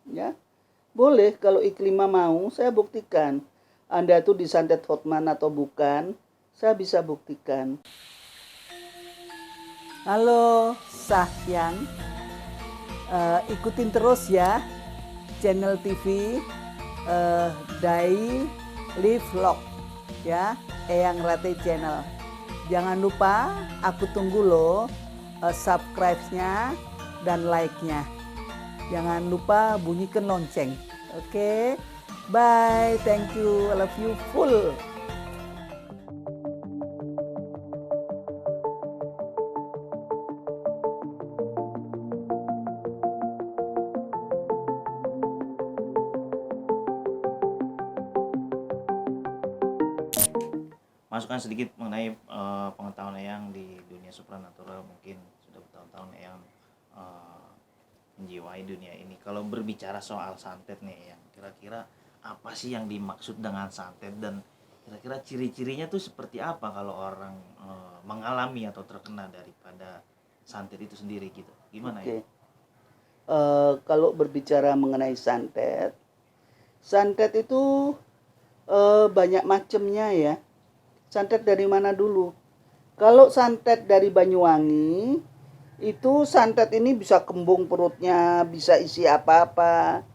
ya. Boleh kalau Iklima mau, saya buktikan. Anda tuh disantet Hotman atau bukan, saya bisa buktikan. Halo sayang, ikutin terus ya channel TV Daily Vlog ya, Eyang Rate Channel. Jangan lupa, aku tunggu loh subscribe-nya dan like-nya. Jangan lupa bunyikan lonceng. Oke, bye, thank you, I love you full. Masukkan sedikit mengenai pengetahuan Eyang di dunia supranatural. Mungkin sudah bertahun-tahun Eyang menjiwai dunia ini. Kalau berbicara soal santet nih Eyang, kira-kira apa sih yang dimaksud dengan santet, dan kira-kira ciri-cirinya tuh seperti apa kalau orang mengalami atau terkena daripada santet itu sendiri gitu? Gimana ya? Kalau berbicara mengenai santet itu banyak macamnya ya. Santet dari mana dulu? Kalau santet dari Banyuwangi, itu santet ini bisa kembung perutnya, bisa isi apa-apa.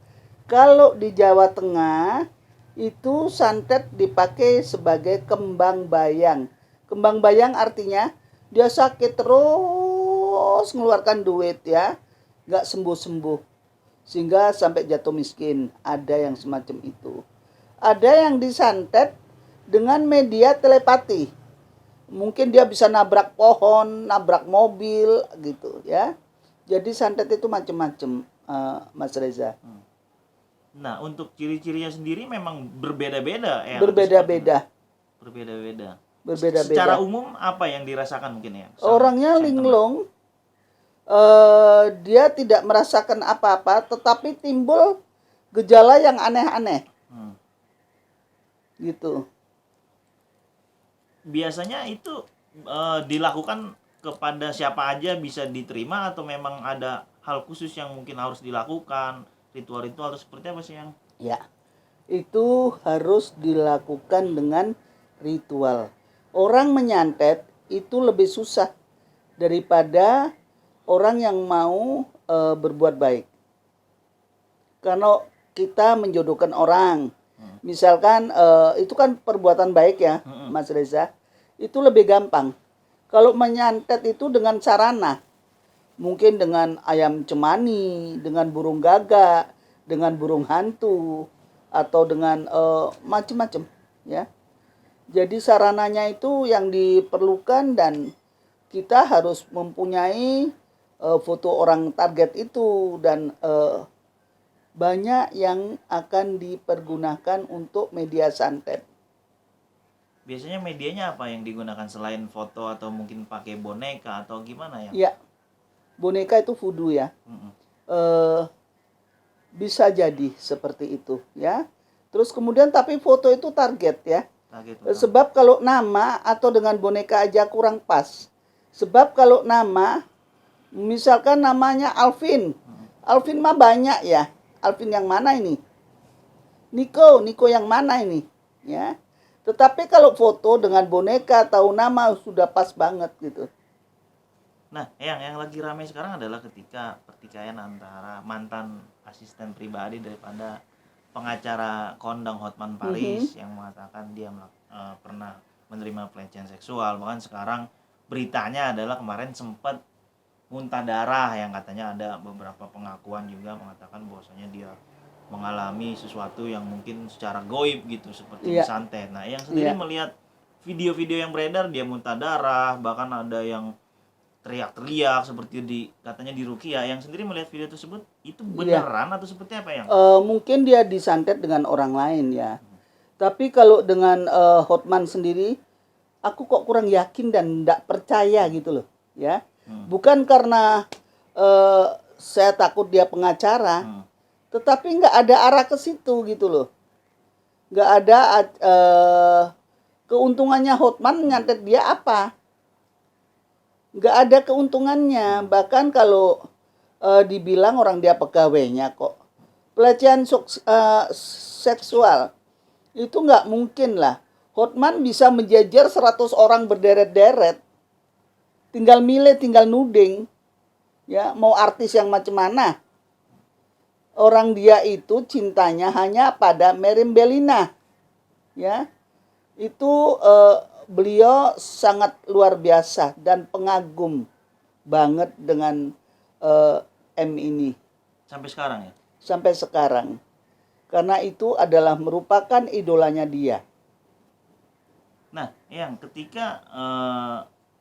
Kalau di Jawa Tengah, itu santet dipakai sebagai kembang bayang. Kembang bayang artinya dia sakit terus ngeluarkan duit ya, nggak sembuh-sembuh. Sehingga sampai jatuh miskin. Ada yang semacam itu. Ada yang disantet dengan media telepati. Mungkin dia bisa nabrak pohon, nabrak mobil gitu ya. Jadi santet itu macam-macam, Mas Reza. Nah, untuk ciri-cirinya sendiri memang berbeda-beda ya. Berbeda-beda. Secara umum apa yang dirasakan mungkin ya? Orangnya linglung, dia tidak merasakan apa-apa, tetapi timbul gejala yang aneh-aneh. Gitu. Biasanya itu dilakukan kepada siapa aja bisa diterima, atau memang ada hal khusus yang mungkin harus dilakukan, ritual-ritual atau seperti apa sih yang? Ya, itu harus dilakukan dengan ritual. Orang menyantet itu lebih susah daripada orang yang mau berbuat baik. Karena kita menjodohkan orang, misalkan itu kan perbuatan baik ya, Mas Reza. Itu lebih gampang. Kalau menyantet itu dengan sarana, mungkin dengan ayam cemani, dengan burung gagak, dengan burung hantu, atau dengan macam-macam ya. Jadi sarananya itu yang diperlukan, dan kita harus mempunyai foto orang target itu, dan banyak yang akan dipergunakan untuk media santet. Biasanya medianya apa yang digunakan selain foto, atau mungkin pakai boneka atau gimana ya? Ya, boneka itu voodoo ya. Bisa jadi seperti itu ya. Terus kemudian tapi foto itu target ya. Sebab kalau nama atau dengan boneka aja kurang pas. Sebab kalau nama, misalkan namanya Alvin. Alvin mah banyak ya. Alvin yang mana ini? Niko yang mana ini? Ya. Tetapi kalau foto dengan boneka atau nama sudah pas banget gitu. Nah, yang lagi ramai sekarang adalah ketika pertikaian antara mantan asisten pribadi daripada pengacara kondang Hotman Paris yang mengatakan dia pernah menerima pelecehan seksual. Bahkan sekarang beritanya adalah kemarin sempat muntah darah, yang katanya ada beberapa pengakuan juga mengatakan bahwasanya dia mengalami sesuatu yang mungkin secara goib gitu, seperti disantet. Nah, yang sendiri melihat video-video yang beredar, dia muntah darah, bahkan ada yang teriak-teriak seperti katanya di Rukia. Yang sendiri melihat video tersebut, itu beneran atau seperti apa yang? Mungkin dia disantet dengan orang lain ya. Tapi kalau dengan Hotman sendiri, aku kok kurang yakin dan tidak percaya gitu loh ya. Bukan karena saya takut dia pengacara, tetapi nggak ada arah ke situ gitu loh. Nggak ada keuntungannya Hotman nyantet dia apa. Nggak ada keuntungannya. Bahkan kalau dibilang orang dia pegawainya kok. pelecehan seksual itu nggak mungkin lah. Hotman bisa menjejer 100 orang berderet-deret. Tinggal milih, tinggal nuding. Ya, mau artis yang macam mana. Orang dia itu cintanya hanya pada Meriam Bellina. Ya. Itu beliau sangat luar biasa dan pengagum banget dengan M ini. Sampai sekarang ya? Sampai sekarang. Karena itu adalah merupakan idolanya dia. Nah, yang ketika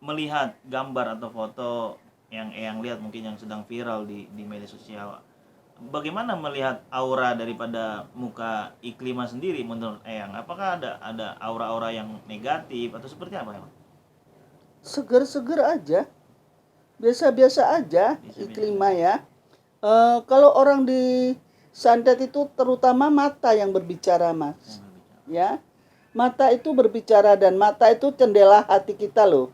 melihat gambar atau foto yang lihat mungkin yang sedang viral di media sosial, bagaimana melihat aura daripada muka Iklima sendiri menurut Eyang? Apakah ada aura-aura yang negatif atau seperti apa, Eyang? Seger-seger aja. Biasa-biasa aja Biasa-biasa. Iklima ya. Kalau orang di santet itu terutama mata yang berbicara, Mas. Ya. Mata itu berbicara dan mata itu jendela hati kita loh.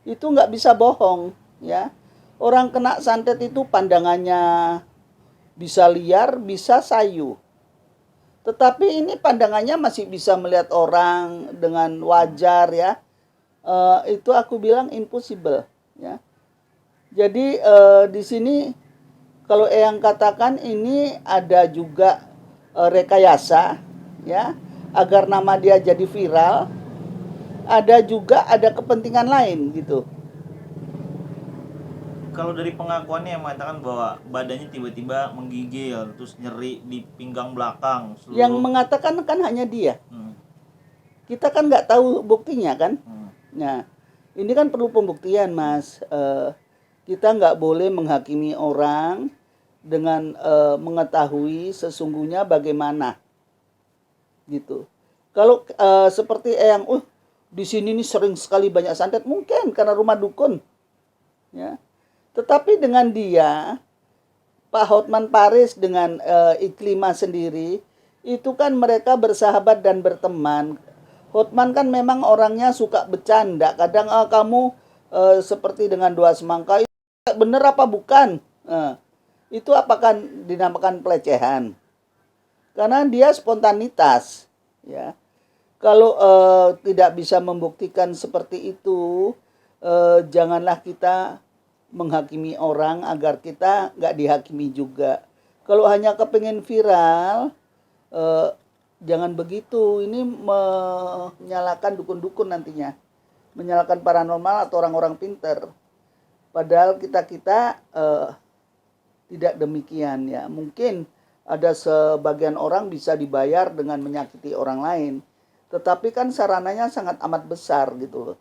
Itu nggak bisa bohong, ya. Orang kena santet itu pandangannya bisa liar, bisa sayu. Tetapi ini pandangannya masih bisa melihat orang dengan wajar ya. Itu aku bilang impossible, ya. Jadi di sini kalau Eyang katakan ini ada juga rekayasa, ya, agar nama dia jadi viral. Ada juga ada kepentingan lain gitu. Kalau dari pengakuannya yang mengatakan bahwa badannya tiba-tiba menggigil, terus nyeri di pinggang belakang, Yang mengatakan kan hanya dia. Kita kan nggak tahu buktinya kan. Nah, ini kan perlu pembuktian, Mas. Kita nggak boleh menghakimi orang dengan mengetahui sesungguhnya bagaimana, gitu. Kalau seperti yang, di sini nih sering sekali banyak santet, mungkin karena rumah dukun, ya. Tetapi dengan dia, Pak Hotman Paris dengan Iklima sendiri, itu kan mereka bersahabat dan berteman. Hotman kan memang orangnya suka bercanda. Kadang kamu seperti dengan dua semangka, bener apa bukan? Itu apakah dinamakan pelecehan? Karena dia spontanitas, ya. Kalau tidak bisa membuktikan seperti itu, janganlah kita menghakimi orang agar kita nggak dihakimi juga. Kalau hanya kepengen viral, jangan begitu. Ini menyalahkan dukun-dukun nantinya, menyalahkan paranormal atau orang-orang pinter. Padahal kita tidak demikian ya. Mungkin ada sebagian orang bisa dibayar dengan menyakiti orang lain, tetapi kan sarananya sangat amat besar gitu loh.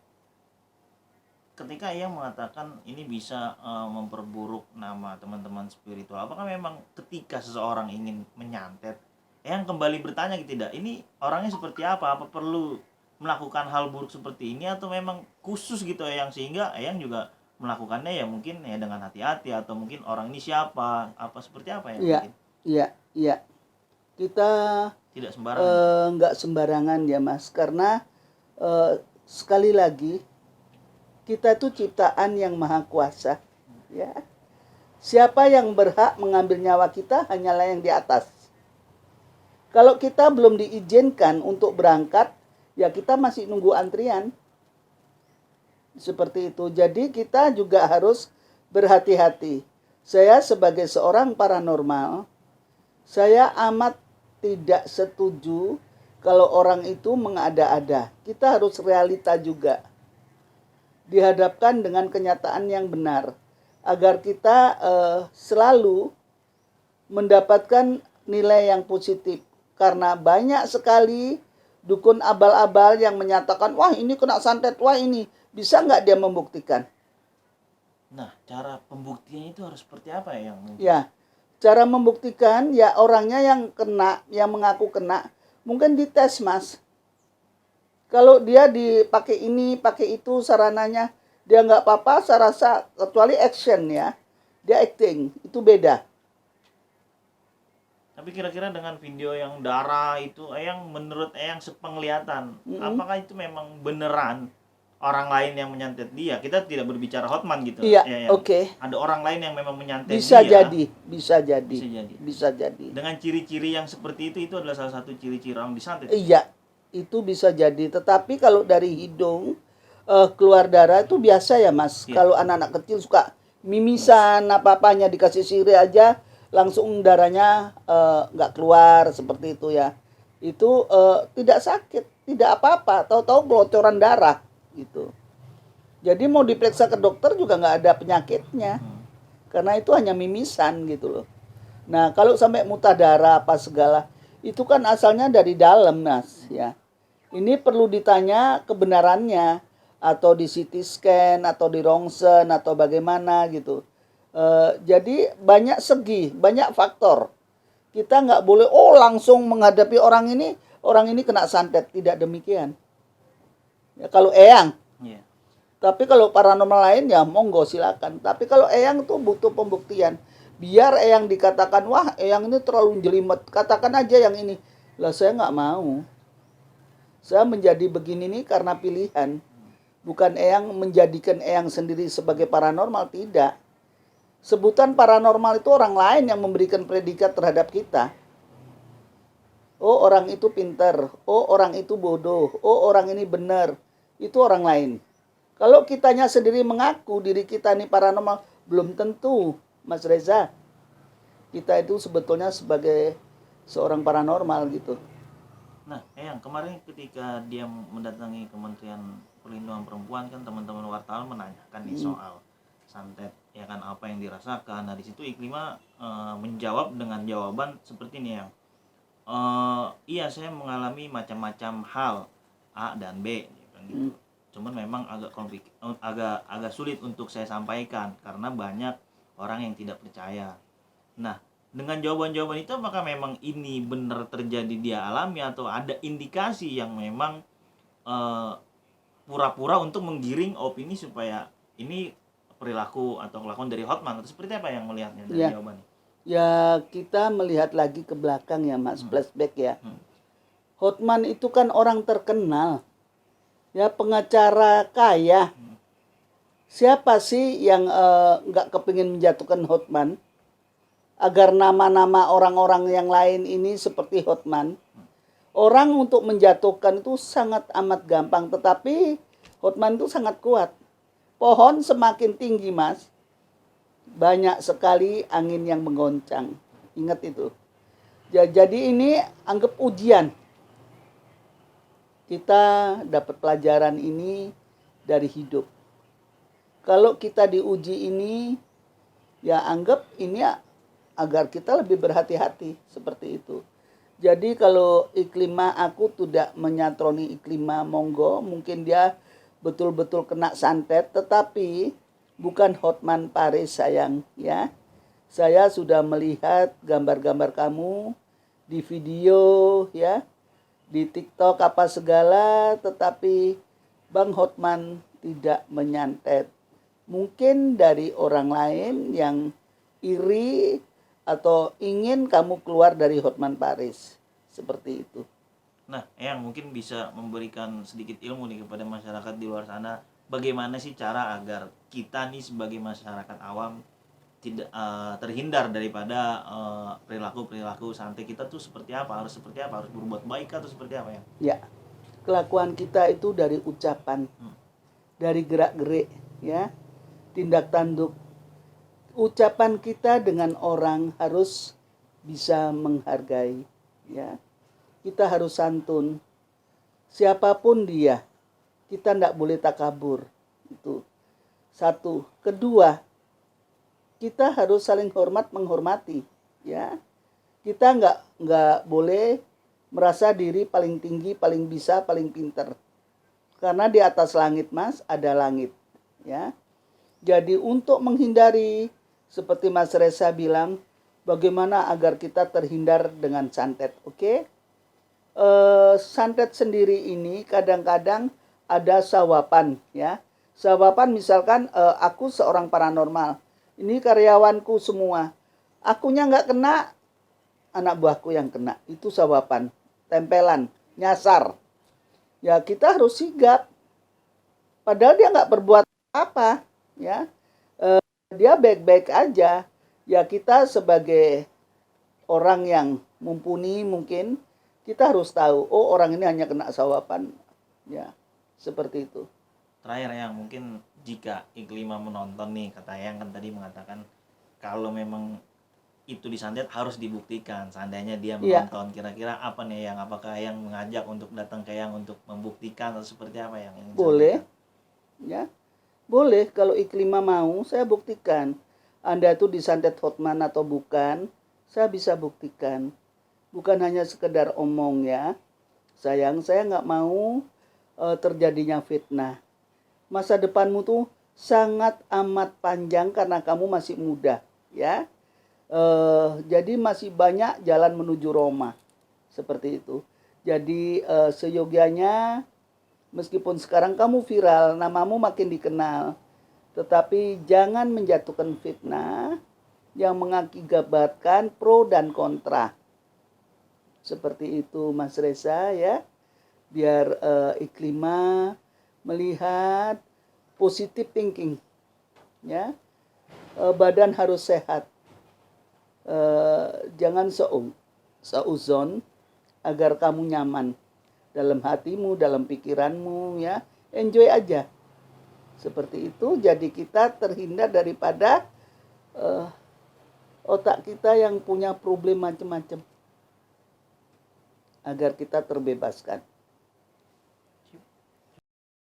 Ketika ia mengatakan ini bisa memperburuk nama teman-teman spiritual, apakah memang ketika seseorang ingin menyantet, yang kembali bertanya gitu tidak, ini orangnya seperti apa perlu melakukan hal buruk seperti ini atau memang khusus gitu yang sehingga yang juga melakukannya ya mungkin ya dengan hati-hati atau mungkin orang ini siapa apa seperti apa ya? Iya, iya, iya. Kita tidak sembarangan. Nggak sembarangan ya Mas, karena sekali lagi kita itu ciptaan yang maha kuasa, ya. Siapa yang berhak mengambil nyawa kita hanyalah yang di atas. Kalau kita belum diizinkan untuk berangkat, ya kita masih nunggu antrian. Seperti itu. Jadi kita juga harus berhati-hati. Saya sebagai seorang paranormal, saya amat tidak setuju kalau orang itu mengada-ada. Kita harus realita juga. Dihadapkan dengan kenyataan yang benar. Agar kita selalu mendapatkan nilai yang positif. Karena banyak sekali dukun abal-abal yang menyatakan, wah ini kena santet, wah ini. Bisa nggak dia membuktikan? Nah, cara pembuktiannya itu harus seperti apa ya yang mungkin? Ya, cara membuktikan ya orangnya yang kena, yang mengaku kena, mungkin dites Mas. Kalau dia dipakai ini, pakai itu sarananya, dia nggak apa-apa, saya rasa kecuali action ya, dia acting, itu beda. Tapi kira-kira dengan video yang darah itu, yang menurut yang sepenglihatan, apakah itu memang beneran orang lain yang menyantet dia, kita tidak berbicara Hotman gitu. Iya, yang oke. ada orang lain yang memang menyantet Bisa dia. jadi, bisa jadi. Bisa jadi. Bisa jadi. Dengan ciri-ciri yang seperti itu adalah salah satu ciri-ciri orang disantet. Iya, itu bisa jadi. Tetapi kalau dari hidung keluar darah itu biasa ya Mas. Iya. Kalau anak-anak kecil suka mimisan apa-apanya dikasih sirih aja langsung darahnya nggak keluar seperti itu ya. Itu tidak sakit, tidak apa-apa. Tahu-tahu bocoran darah gitu. Jadi mau diperiksa ke dokter juga nggak ada penyakitnya. Karena itu hanya mimisan gitu loh. Nah, kalau sampai muntah darah apa segala, itu kan asalnya dari dalam, Mas, ya. Ini perlu ditanya kebenarannya atau di CT scan atau di rongsen atau bagaimana gitu. Jadi banyak segi, banyak faktor. Kita nggak boleh langsung menghadapi orang ini kena santet, tidak demikian. Ya, kalau eyang. Iya. Tapi kalau paranormal lain ya monggo silakan. Tapi kalau eyang tuh butuh pembuktian. Biar eyang dikatakan, wah eyang ini terlalu jelimet. Katakan aja yang ini. Lah saya nggak mau. Saya menjadi begini nih karena pilihan. Bukan eyang menjadikan eyang sendiri sebagai paranormal, tidak. Sebutan paranormal itu orang lain yang memberikan predikat terhadap kita. Oh orang itu pintar. Oh orang itu bodoh. Oh orang ini benar. Itu orang lain. Kalau kitanya sendiri mengaku diri kita ini paranormal, belum tentu, Mas Reza. Kita itu sebetulnya sebagai seorang paranormal gitu. Nah, yang kemarin ketika dia mendatangi Kementerian Perlindungan Perempuan kan teman-teman wartawan menanyakan nih soal santet, ya kan apa yang dirasakan. Nah, di situ Iklima menjawab dengan jawaban seperti ini yang iya saya mengalami macam-macam hal A dan B gitu. Cuman memang agak sulit untuk saya sampaikan karena banyak orang yang tidak percaya. Nah, dengan jawaban-jawaban itu apakah memang ini benar terjadi dia alami atau ada indikasi yang memang pura-pura untuk menggiring opini supaya ini perilaku atau kelakuan dari Hotman atau seperti apa yang melihatnya dari jawabannya? Ya kita melihat lagi ke belakang ya Mas, flashback ya. Hotman itu kan orang terkenal. Ya pengacara kaya. Siapa sih yang nggak kepingin menjatuhkan Hotman? Agar nama-nama orang-orang yang lain ini seperti Hotman. Orang untuk menjatuhkan itu sangat amat gampang. Tetapi Hotman itu sangat kuat. Pohon semakin tinggi Mas, banyak sekali angin yang menggoncang. Ingat itu. Jadi ini anggap ujian. Kita dapat pelajaran ini dari hidup. Kalau kita diuji ini, ya anggap ini agar kita lebih berhati-hati seperti itu. Jadi kalau Iklima aku tidak menyatroni Iklima, monggo, mungkin dia betul-betul kena santet, tetapi bukan Hotman Paris sayang ya. Saya sudah melihat gambar-gambar kamu di video ya, di TikTok apa segala, tetapi Bang Hotman tidak menyantet. Mungkin dari orang lain yang iri atau ingin kamu keluar dari Hotman Paris. Seperti itu. Nah, yang mungkin bisa memberikan sedikit ilmu nih kepada masyarakat di luar sana. Bagaimana sih cara agar kita nih sebagai masyarakat awam tidak terhindar daripada perilaku santet kita tuh seperti apa, harus berbuat baik atau seperti apa ya? Ya, kelakuan kita itu dari ucapan, dari gerak-gerik, ya, tindak tanduk. Ucapan kita dengan orang harus bisa menghargai, ya. Kita harus santun. Siapapun dia, kita tidak boleh takabur. Itu satu. Kedua, kita harus saling menghormati, ya. Kita nggak boleh merasa diri paling tinggi, paling bisa, paling pintar. Karena di atas langit Mas ada langit, ya. Jadi untuk menghindari seperti Mas Reza bilang, bagaimana agar kita terhindar dengan santet, oke? Santet sendiri ini kadang-kadang ada sawapan, ya. Sawapan misalkan aku seorang paranormal. Ini karyawanku semua. Akunya nggak kena, anak buahku yang kena. Itu sawapan, tempelan, nyasar. Ya kita harus sigap. padahal dia nggak berbuat apa, ya. Dia baik-baik aja. Ya kita sebagai orang yang mumpuni mungkin kita harus tahu, oh orang ini hanya kena sawapan, ya seperti itu. Terakhir yang mungkin jika Iklima menonton nih, kata yang kan tadi mengatakan kalau memang itu disantet harus dibuktikan. Seandainya dia menonton, kira-kira apa nih yang, apakah yang mengajak untuk datang ke yang untuk membuktikan atau seperti apa yang ingin Boleh, sampaikan? ya boleh. Kalau Iklima mau, saya buktikan. Anda itu disantet Hotman atau bukan, saya bisa buktikan. Bukan hanya sekedar omong ya. Sayang, saya nggak mau terjadinya fitnah. Masa depanmu tuh sangat amat panjang karena kamu masih muda, ya. Jadi masih banyak jalan menuju Roma, seperti itu. Jadi seyogianya, meskipun sekarang kamu viral, namamu makin dikenal, tetapi jangan menjatuhkan fitnah yang mengakibatkan pro dan kontra. Seperti itu Mas Reza, ya. Biar Iklima melihat positive thinking, ya. Badan harus sehat. Jangan seuzon agar kamu nyaman dalam hatimu, dalam pikiranmu, ya. Enjoy aja. Seperti itu, jadi kita terhindar daripada otak kita yang punya problem macam-macam, agar kita terbebaskan.